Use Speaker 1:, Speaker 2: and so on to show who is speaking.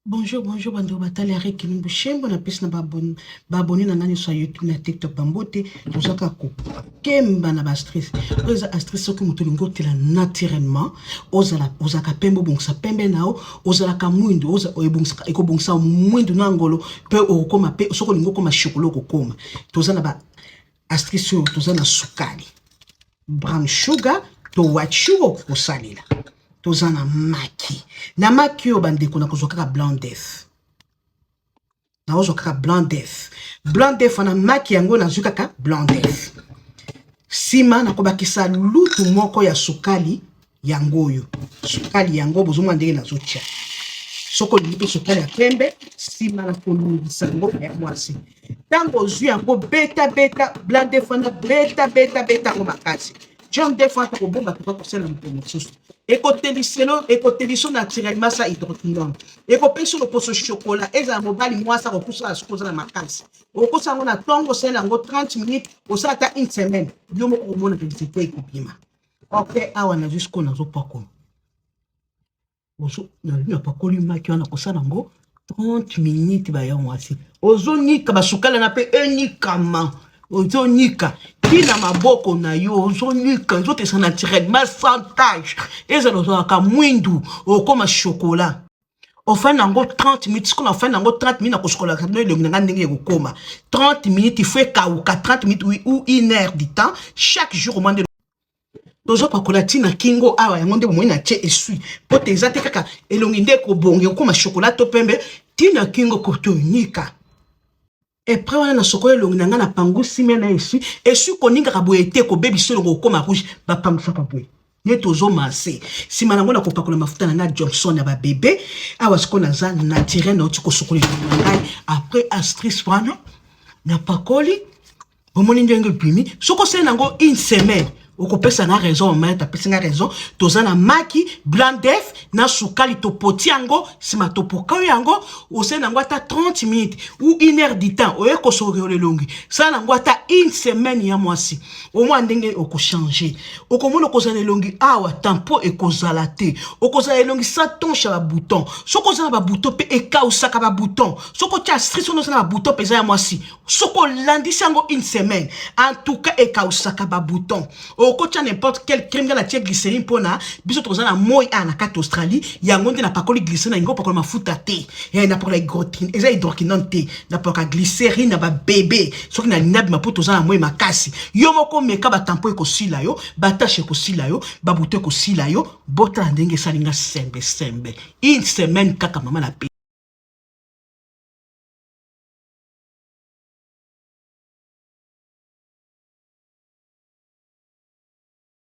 Speaker 1: Bonjour, bonjour, bando batali avec Kinumbu Shembo na pesi na baboni na nani sur YouTube na TikTok bambote tozaka ko kemba na ba stress. Oza stress soki mutu lingo tela naturellement ozaka pembo bongsa pembe nao ozala ka mwindu oza oyebongsa eko bongsa mwindu na ngolo pe okoma pe soko lingo koma chocolat kokoma. Toza na ba stress toza na sukali. Brown sugar to white sugar ko salila. Toza na maki. Na maki yo bandeko na kozwa kaka blanc d'œuf. Na kozwa kaka blanc d'œuf. Blanc d'œuf na maki yango na zwa kaka blanc d'œuf. Sima na kobakisa lutu moko ya sukali yango yo. Sukali yango bozomwa ndenge na zotia. Soko lipe sukali ya pembe, sima na kolungisa yango ya mwasi. Tango zwi yango beta blanc d'œuf na beta ngo makasi. John Defant ko bomba ko ko sela mpomo susu. Écotelisson naturellement ça hydroquinone. Écopeso le poso chocolat eza mobali mwasa ko kusa sukoza na makasi. Okosa ngona tongo sela ngo 30 minutes osata une semaine. Yomo ko mona que c'était kopima. OK awa na jusqu'o na zo pako. Ozo na pakoli maki na kosala ngo 30 minutes ba ya mwasi. Ozo nika basukala na pe enikama. Ozo nika na maboko na yo ozonika nzotesa naturellement sans tache eza lozaka mwindu okoma chocolat ofana nango 30 minutes qu'on ofana nango 30 minutes na kosokola ka no elongi nga ndenge ekokoma 30 minutes il faut kauka 30 minutes ou une heure du temps chaque jour au moins de tozo pakola tina kingo awa yango nde bomoi na tie esui po teza te kaka elongi nde ko bonge okoma chocolat to pembe tina kingo ko tonika. Et après on a sokola longi na nga na pangu sime na esu koninga ka boyete ko bebi solo ko koma rouge ba pangu sa pa boy ye tozo masé sima na ngona ko pakola mafuta na nga Johnson ya ba bébé awa sikona za naturel na otiko sokola na ngai après astris wana na pakoli bomoni ndenge bimi soko se nango une semaine okopesa na raison mais ta pesa na raison toza na maki blanc d'œuf na sukali to poti yango sima to poka yango ose nango ata 30 minutes ou une heure du temps oye ko sokole longi ça nango ata une semaine ya mwasi au moins ndenge oko changer okomona kozana longi awa tampo ekozala te okozala longi sa tonche ba bouton soko za ba bouton pe ekausaka ba bouton soko tia stress ono na ba bouton pesa ya mwasi soko landisi yango une semaine en tout cas ekausaka ba bouton okotia n'importe quel crème dans la tia glycérine pona biso toza na moi na kati Australie yango nde na pakoli glycérine ngo pakoli mafuta te et na pakoli hydroquinone te na pakoli glycérine na ba bébé soki na linabi mapoto toza na moi makasi yo moko meka ba tampo ekosila yo ba tache ekosila yo ba bouton ekosila yo bota ndenge salinga sembe une semaine kaka mama na